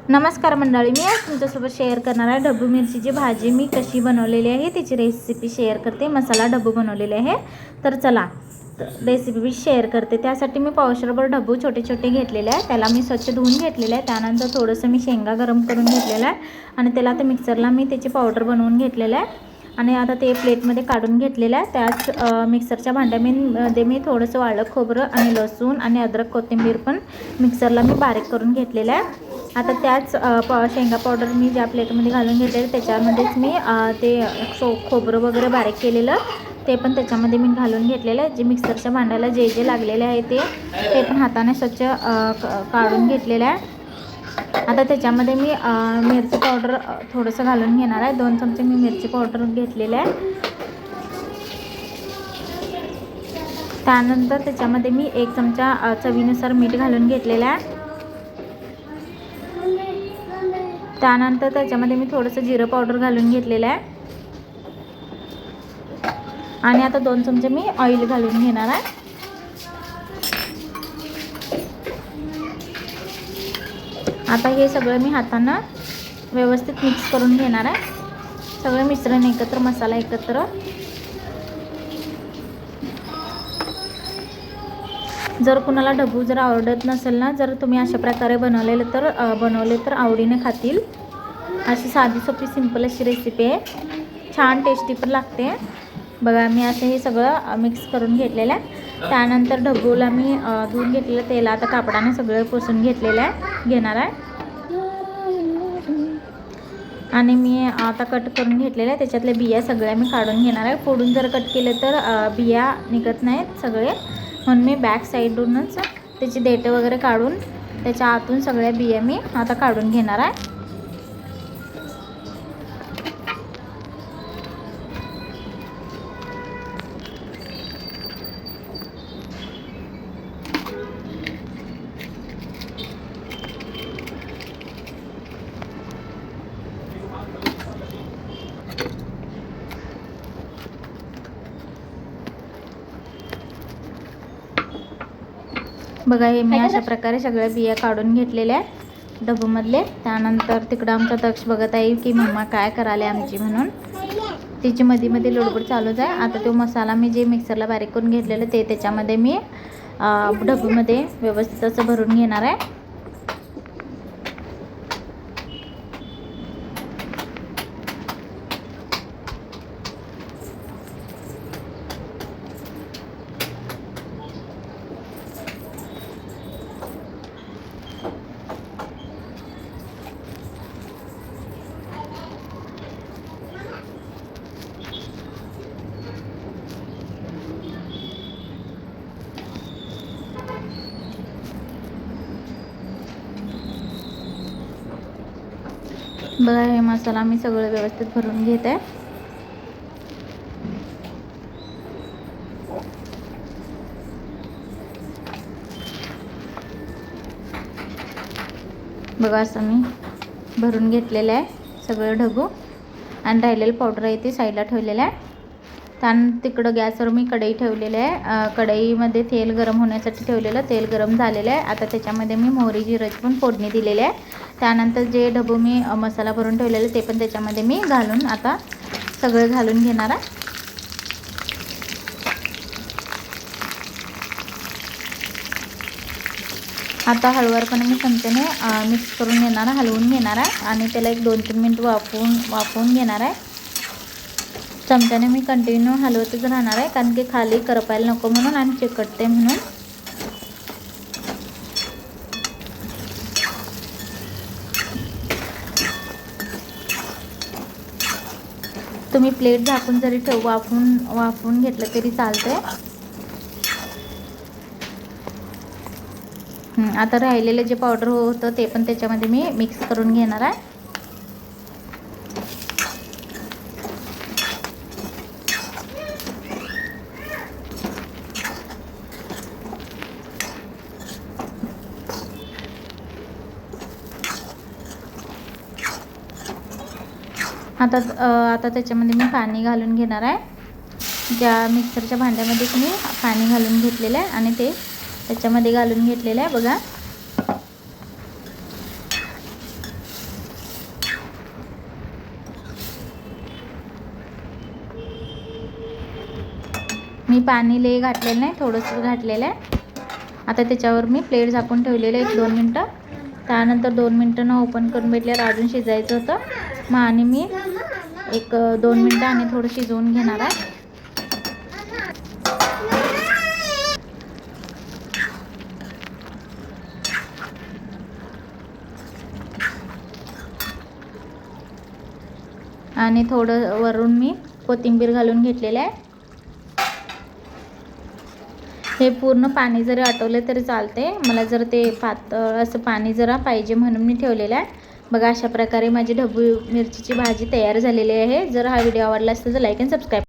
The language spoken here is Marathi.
नमस्कार मंडळी, मी आज तुमच्यासोबत शेअर करणार आहे ढबू मिरचीची भाजी मी कशी बनवलेली आहे त्याची रेसिपी शेअर करते। मसाला ढबू बनवलेले आहे, तर चला रेसिपी शेअर करते। त्यासाठी मी पावशेरभर ढबू छोटे छोटे घेतलेले आहे, त्याला मी स्वच्छ धुवून घेतलेले आहे। त्यानंतर थोडंसं मी शेंगा गरम करून घेतलेला आहे आणि त्याला आता मिक्सरला मी त्याची पावडर बनवून घेतलेलं आहे आणि आता ते प्लेटमध्ये काढून घेतलेलं आहे। त्याच मिक्सरच्या भांड्यामध्ये मी थोडंसं वाळलं खोबरं आणि लसूण आणि अद्रक कोथिंबीर पण मिक्सरला मी बारीक करून घेतलेलं आहे। आता त्याच शेंगा पावडर मी ज्या प्लेटमध्ये घालून घेतलेलं त्याच्यामध्येच मी ते खोबरं वगैरे बारीक केलेलं ते पण त्याच्यामध्ये मी घालून घेतलेलं आहे। जे मिक्सरच्या भांड्याला जे जे लागलेले आहे ते पण हाताने स्वच्छ काढून घेतलेलं आहे। आता त्याच्यामध्ये मी मिरची पावडर थोडंसं घालून घेणार आहे। 2 चमचे मी मिरची पावडर घेतलेले आहे। त्यानंतर त्याच्यामध्ये मी 1 चमचा चवीनुसार मीठ घालून घेतलेलं आहे। त्यानंतर त्याच्यामध्ये मी थोडंसं जिरं पावडर घालून घेतलेलं आहे आणि आता 2 चमचे मी ऑइल घालून घेणार आहे। आता हे सगळं मी हाताने व्यवस्थित मिक्स करून घेणार आहे। सगळं मिश्रण एकत्र, मसाला एकत्र। जर कुणाला ढबू जर आवडत नसेल ना, जर तुम्ही अशा प्रकारे बनवले तर आवडीने खातील। अशी साधी सोपी सिंपल अशी रेसिपी आहे, छान टेस्टी पण लागते। बघा मी असं हे सगळं मिक्स करून घेतलेलं आहे। त्यानंतर ढबूला मी धुवून घेतलेलं तेल आता कापडाने सगळं पुसून घेणार आहे आणि मी आता कट करून घेतलेलं आहे। त्याच्यातल्या बिया सगळ्या मी काढून घेणार आहे। फोडून जर कट केलं तर बिया निघत नाहीत सगळे, म्हणून मी बॅक साईडूनच त्याची देठं वगैरे काढून त्याच्या आतून सगळ्या बिया मी आता काढून घेणार आहे। बघा हे मी अशा प्रकारे सगळ्या बिया काढून घेतलेल्या आहे ढबूमधले। त्यानंतर तिकडं आमचा दक्ष बघत आहे की मम्मा काय कराले आमची म्हणून, तिची मध्ये मध्ये लोडबड चालूच आहे। आता तो मसाला मी जे मिक्सरला बारीक करून घेतलेलं ते त्याच्यामध्ये मी ढबूमध्ये व्यवस्थित असं भरून घेणार आहे। बघा हे मसाला मी सगळं व्यवस्थित भरून घेत आहे। बघा असं मी भरून घेतलेलं आहे सगळं ढबू आणि राहिलेलं पावडर आहे ते साईडला ठेवलेलं आहे। त्यानंतर तिकडं गॅसवर मी कढई ठेवलेली आहे। कढईमध्ये तेल गरम होण्यासाठी ठेवलेलं, तेल गरम झालेलं आहे। आता त्याच्यामध्ये मी मोहरी जिऱ्याची पण फोडणी दिलेली आहे। त्यानंतर जे ढबू मी मसाला भरून ठेवलेलं ते पण त्याच्यामध्ये मी घालून आता सगळं घालून घेणार आहे। आता हळूवारपणे मी चमच्याने मिक्स करून घेणार आहे, हलवून घेणार आहे आणि त्याला 1-2-3 मिनिट वाफवून घेणार आहे। चमच्याने मी कंटिन्यू हलवतच राहणार आहे, कारण की खाली करपायला नको म्हणून आणि चिकटते म्हणून। तुम्ही प्लेट झाकून जरी वाफवून घेतलं तरी चालते। आता राहिलेलं जे पावडर होतं ते पण त्याच्यामध्ये मी मिक्स करून घेणार आहे। आता त्याच्यामध्ये मी पाणी घालून घेणार आहे। ज्या मिक्सरच्या भांड्यामध्ये मी पाणी घालून घेतलेलं आहे आणि ते त्याच्यामध्ये घालून घेतलेलं आहे। बघा मी पाणी लई घातलेलं नाही, थोडंसं घातलेलं आहे. आता त्याच्यावर मी प्लेट झाकून ठेवलेलं 1-2 मिनटं. त्यानंतर 2 मिनटं न ओपन करून भेटल्यावर अजून शिजायचं होतं मग आणि मी 1-2 मिनटं आणि थोडं शिजवून घेणार आहे. आणि थोडं वरून मी कोथिंबीर घालून घेतलेलं आहे. हे पूर्ण पाणी जरी आटवले तरी चालते. मला जर ते पातळ असं पाणी जरा पाहिजे म्हणून मी ठेवलेलं आहे. बघा अशा प्रकारे माझी ढबू मिरचीची भाजी तयार झालेली आहे. जर हा व्हिडिओ आवडला असेल तर लाईक अँड सबस्क्राईब.